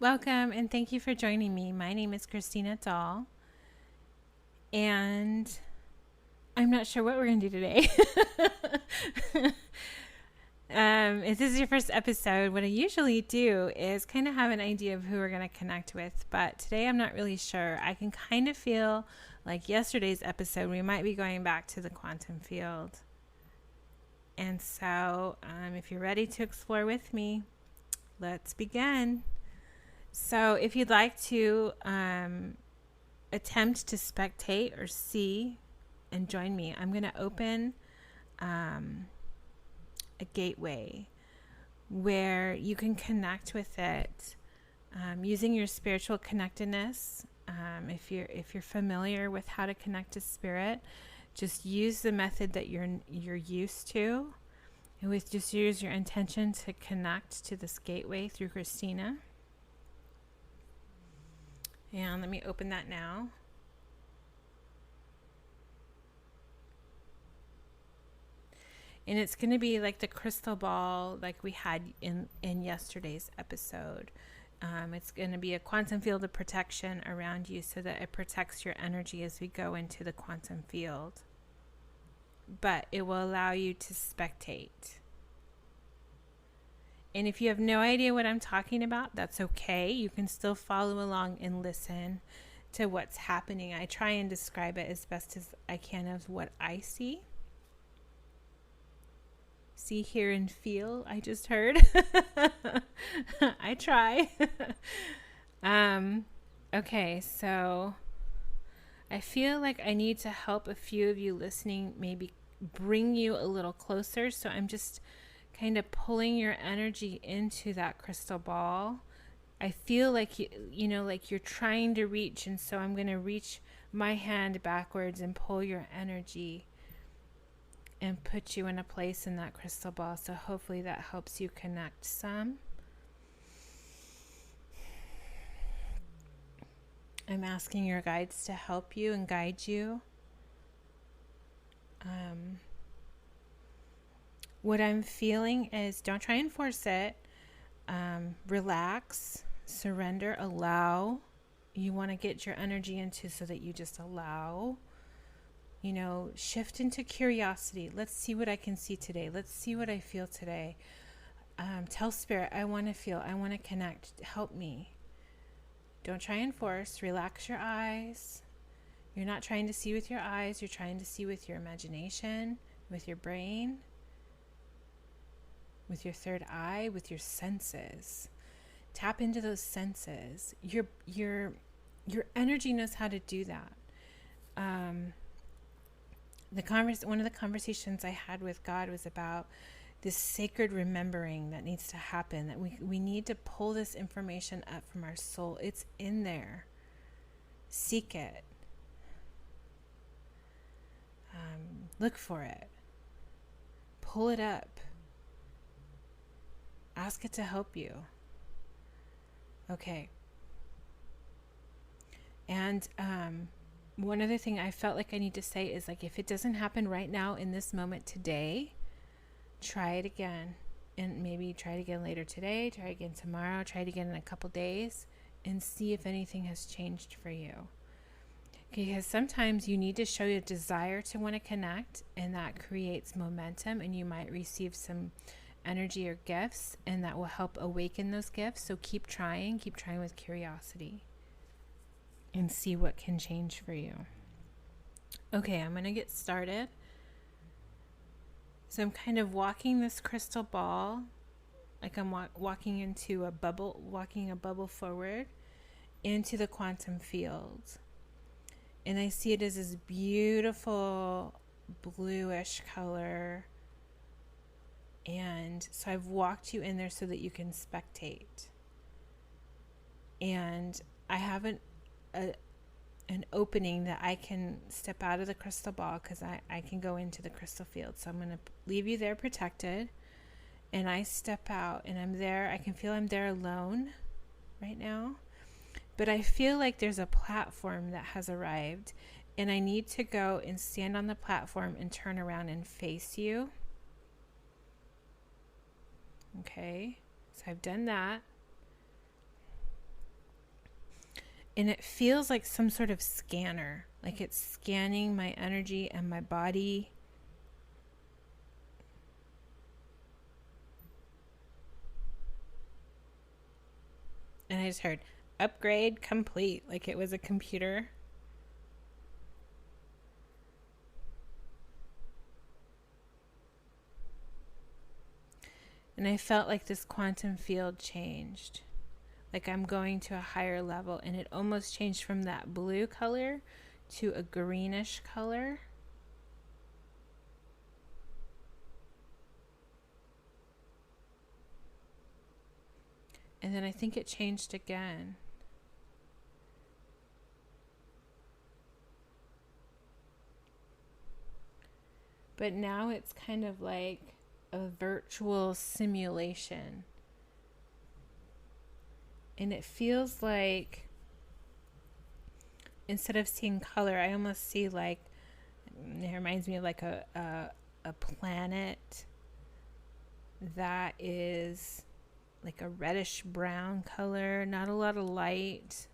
Welcome and thank you for joining me. My name is Christina Dahl, and I'm not sure what we're going to do today. If this is your first episode, what I usually do is kind of have an idea of who we're going to connect with, but today I'm not really sure. I can kind of feel like yesterday's episode, we might be going back to the quantum field. And so, if you're ready to explore with me, let's begin. So if you'd like to attempt to spectate or see and join me, I'm going to open a gateway where you can connect with it using your spiritual connectedness. If you're familiar with how to connect to spirit, just use the method that you're used to. And with just use your intention to connect to this gateway through Christina. And let me open that now. And it's going to be like the crystal ball like we had in yesterday's episode. It's going to be a quantum field of protection around you so that it protects your energy as we go into the quantum field. But it will allow you to spectate. And if you have no idea what I'm talking about, that's okay. You can still follow along and listen to what's happening. I try and describe it as best as I can of what I see. See, hear, and feel, I just heard. I try. Okay, so I feel like I need to help a few of you listening maybe bring you a little closer. So I'm just kind of pulling your energy into that crystal ball. I feel like like you're trying to reach, and so I'm going to reach my hand backwards and pull your energy and put you in a place in that crystal ball. So hopefully that helps you connect some. I'm asking your guides to help you and guide you. What I'm feeling is don't try and force it. Relax, surrender, allow. You want to get your energy into so that you just allow. Shift into curiosity. Let's see what I can see today. Let's see what I feel today. Tell spirit, I want to feel, I want to connect. Help me. Don't try and force. Relax your eyes. You're not trying to see with your eyes. You're trying to see with your imagination, with your brain, with your third eye, with your senses. Tap into those senses. Your energy knows how to do that. One of the conversations I had with God was about this sacred remembering that needs to happen, that we need to pull this information up from our soul. It's in there. Seek it. Look for it. Pull it up. Ask it to help you. Okay. And one other thing I felt like I need to say is, like, if it doesn't happen right now in this moment today, try it again. And maybe try it again later today, try it again tomorrow, try it again in a couple days, and see if anything has changed for you. Because sometimes you need to show a desire to want to connect, and that creates momentum, and you might receive some energy or gifts, and that will help awaken those gifts. So keep trying with curiosity, and see what can change for you. Okay, I'm going to get started. So I'm kind of walking this crystal ball, like I'm walking into a bubble, walking a bubble forward into the quantum field. And I see it as this beautiful bluish color. And so I've walked you in there so that you can spectate. And I have an opening that I can step out of the crystal ball, because I can go into the crystal field. So I'm going to leave you there protected. And I step out and I'm there. I can feel I'm there alone right now. But I feel like there's a platform that has arrived, and I need to go and stand on the platform and turn around and face you. Okay, so I've done that. And it feels like some sort of scanner, like it's scanning my energy and my body. And I just heard upgrade complete, like it was a computer. And I felt like this quantum field changed. Like I'm going to a higher level, and it almost changed from that blue color to a greenish color. And then I think it changed again. But now it's kind of like a virtual simulation. And it feels like instead of seeing color, I almost see like, it reminds me of like a planet that is like a reddish brown color, not a lot of light,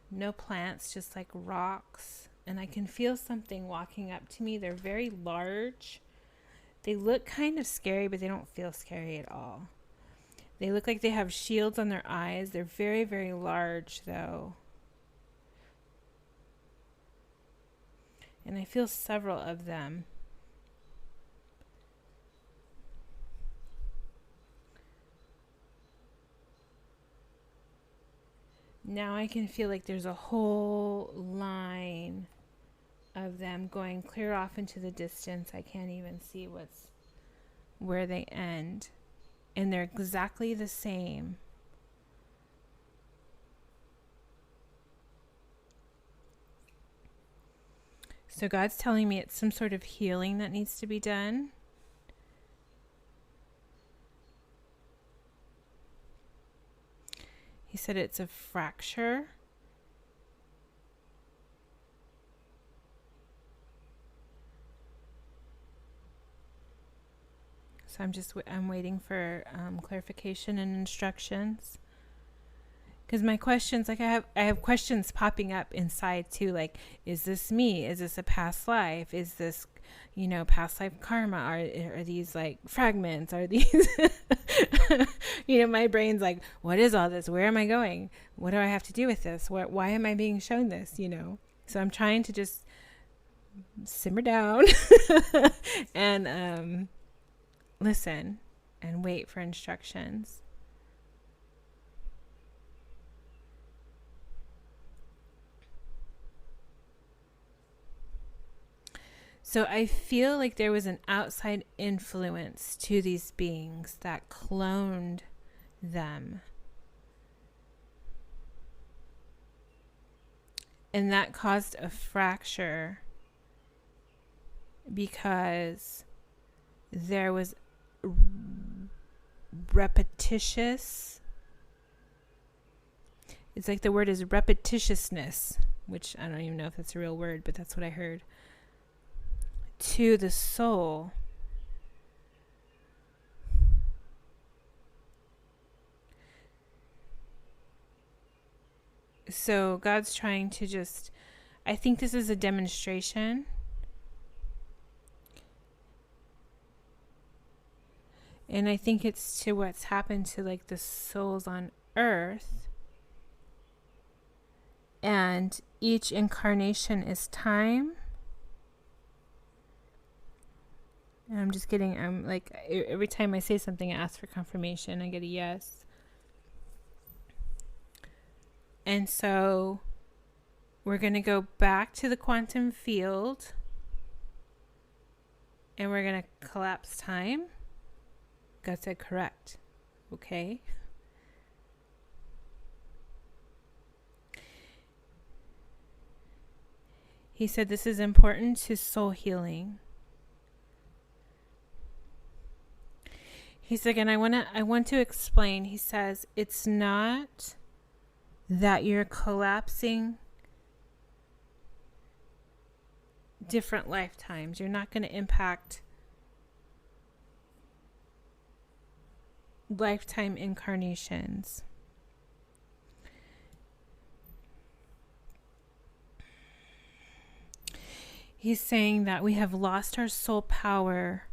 no plants, just like rocks. And I can feel something walking up to me. They're very large. They look kind of scary, but they don't feel scary at all. They look like they have shields on their eyes. They're very, very large, though. And I feel several of them. Now I can feel like there's a whole line of them going clear off into the distance. I can't even see where they end. And they're exactly the same. So God's telling me it's some sort of healing that needs to be done. He said it's a fracture. So I'm waiting for clarification and instructions. Because my questions, like I have questions popping up inside too, like, is this me? Is this a past life? Is this, past life karma? Are these like fragments? Are these, my brain's like, what is all this? Where am I going? What do I have to do with this? Why am I being shown this? So I'm trying to just simmer down and listen and wait for instructions. So I feel like there was an outside influence to these beings that cloned them. And that caused a fracture because there was repetitious. It's like the word is repetitiousness, which I don't even know if that's a real word, but that's what I heard. To the soul. So God's trying to just, I think this is a demonstration. And I think it's to what's happened to like the souls on earth. And each incarnation is time. And I'm like, every time I say something, I ask for confirmation. I get a yes. And so we're going to go back to the quantum field. And we're going to collapse time. God said correct. Okay. He said this is important to soul healing. He's like, and I want to explain. He says, it's not that you're collapsing different lifetimes. You're not going to impact lifetime incarnations. He's saying that we have lost our soul power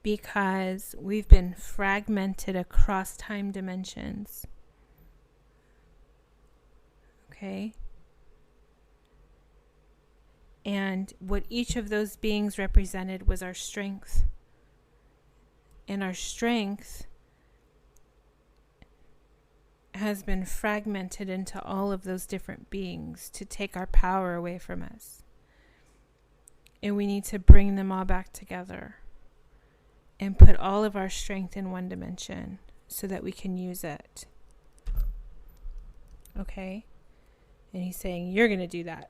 because we've been fragmented across time dimensions. Okay? And what each of those beings represented was our strength. And our strength has been fragmented into all of those different beings to take our power away from us. And we need to bring them all back together and put all of our strength in one dimension so that we can use it. Okay? And he's saying, you're going to do that.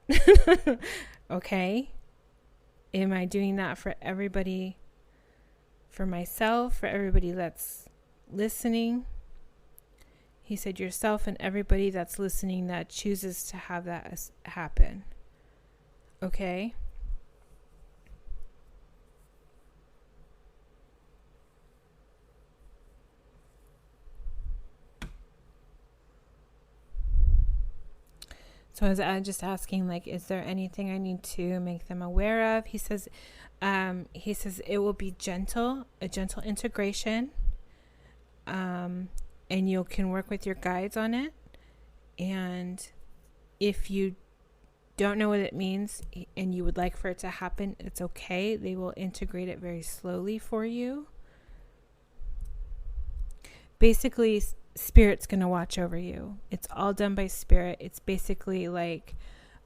Okay? Am I doing that for everybody, for myself, for everybody that's listening? He said, yourself and everybody that's listening that chooses to have that happen. Okay? So I was just asking, like, is there anything I need to make them aware of? He says it will be gentle, a gentle integration. And you can work with your guides on it. And if you don't know what it means and you would like for it to happen, it's okay. They will integrate it very slowly for you. Basically, Spirit's going to watch over you. It's all done by Spirit. It's basically like,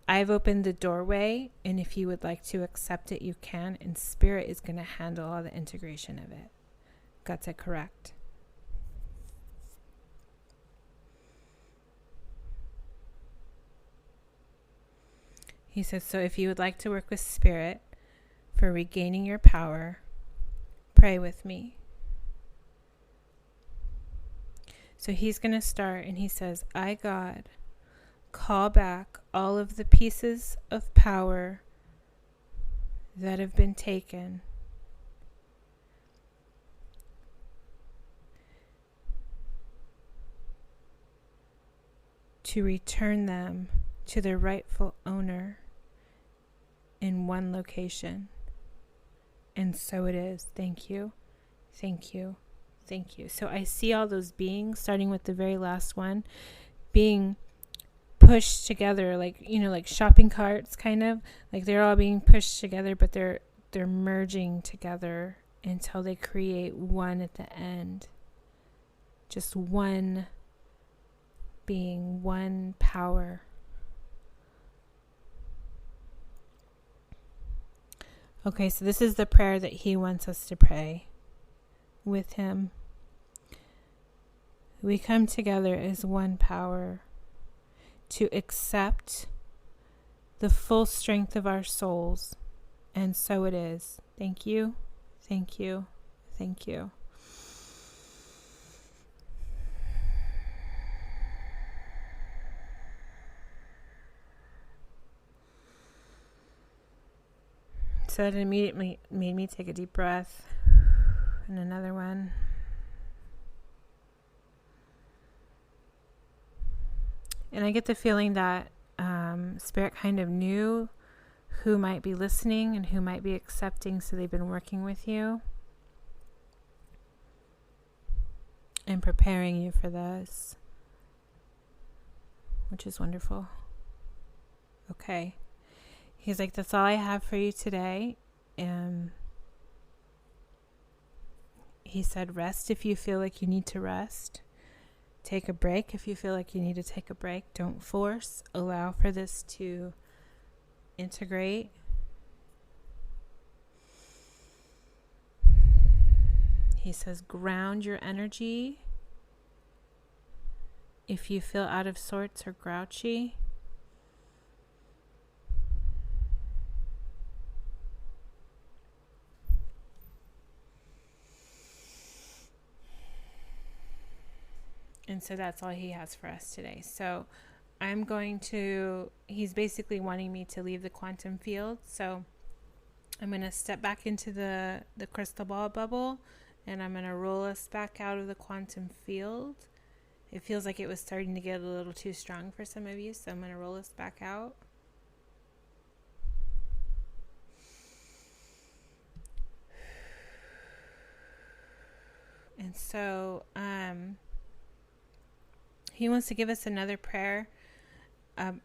I've opened the doorway, and if you would like to accept it, you can. And Spirit is going to handle all the integration of it. Got that correct? He says, so if you would like to work with Spirit for regaining your power, pray with me. So he's going to start, and he says, I, God, call back all of the pieces of power that have been taken. To return them to their rightful owner in one location. And so it is. Thank you. Thank you. Thank you. So I see all those beings, starting with the very last one, being pushed together, like, like shopping carts, kind of. Like they're all being pushed together, but they're merging together until they create one at the end. Just one being, one power. Okay, so this is the prayer that he wants us to pray with him. We come together as one power to accept the full strength of our souls. And so it is. Thank you. Thank you. Thank you. So it immediately made me take a deep breath and another one. And I get the feeling that Spirit kind of knew who might be listening and who might be accepting, so they've been working with you and preparing you for this, which is wonderful. Okay. He's like, that's all I have for you today. He said, rest if you feel like you need to rest. Take a break if you feel like you need to take a break. Don't force. Allow for this to integrate. He says, ground your energy if you feel out of sorts or grouchy. And so that's all he has for us today. So he's basically wanting me to leave the quantum field. So I'm going to step back into the crystal ball bubble, and I'm going to roll us back out of the quantum field. It feels like it was starting to get a little too strong for some of you, so I'm going to roll us back out. And so he wants to give us another prayer. And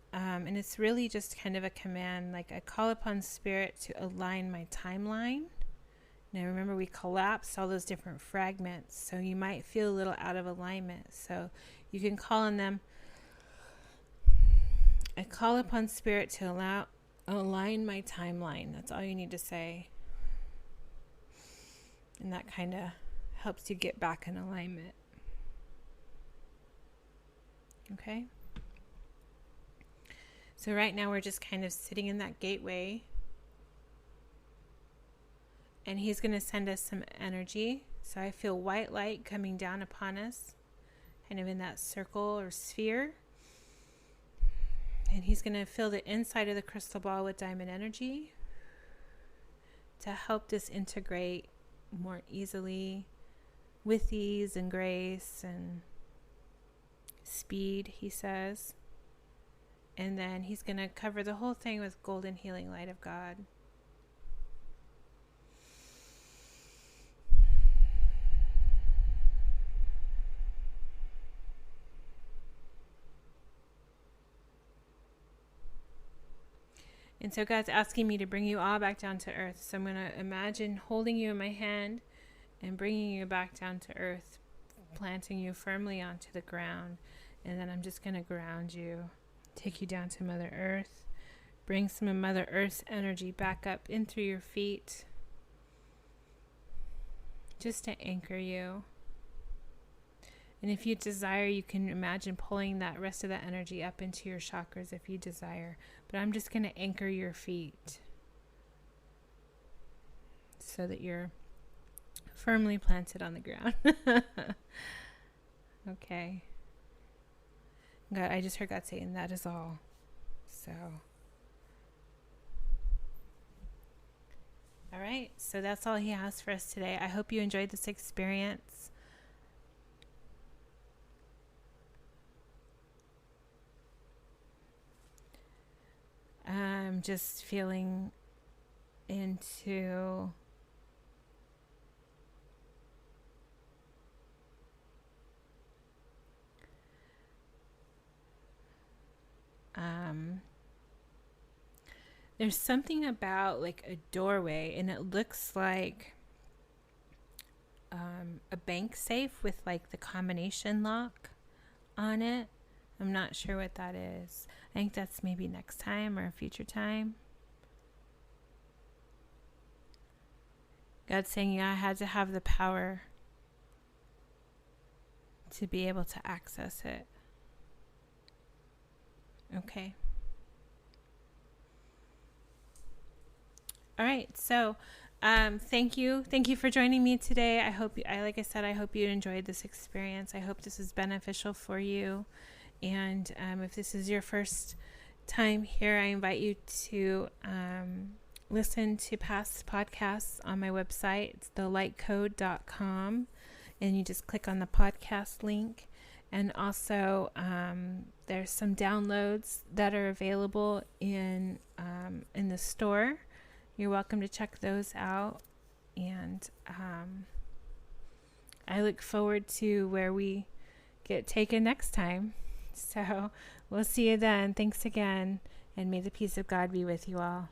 it's really just kind of a command, like I call upon Spirit to align my timeline. Now remember, we collapsed all those different fragments, so you might feel a little out of alignment. So you can call on them. I call upon Spirit to align my timeline. That's all you need to say. And that kind of helps you get back in alignment. Okay? So right now we're just kind of sitting in that gateway. And he's going to send us some energy. So I feel white light coming down upon us, kind of in that circle or sphere. And he's going to fill the inside of the crystal ball with diamond energy to help this integrate more easily, with ease and grace and speed, he says. And then he's going to cover the whole thing with golden healing light of God. And so God's asking me to bring you all back down to earth. So I'm going to imagine holding you in my hand and bringing you back down to earth, planting you firmly onto the ground. And then I'm just going to ground you, take you down to Mother Earth, bring some of Mother Earth's energy back up in through your feet, just to anchor you. And if you desire, you can imagine pulling that rest of that energy up into your chakras if you desire. But I'm just going to anchor your feet so that you're firmly planted on the ground. Okay. God, I just heard God saying that is all. So. All right. So that's all he has for us today. I hope you enjoyed this experience. I'm just feeling into there's something about like a doorway, and it looks like a bank safe with like the combination lock on it. I'm not sure what that is. I think that's maybe next time or a future time. God's saying, yeah, I had to have the power to be able to access it. Okay. All right. So, thank you. Thank you for joining me today. I hope like I said, I hope you enjoyed this experience. I hope this is beneficial for you. And if this is your first time here, I invite you to listen to past podcasts on my website. It's thelightcode.com. And you just click on the podcast link. And also, there's some downloads that are available in the store. You're welcome to check those out. And I look forward to where we get taken next time. So we'll see you then. Thanks again, and may the peace of God be with you all.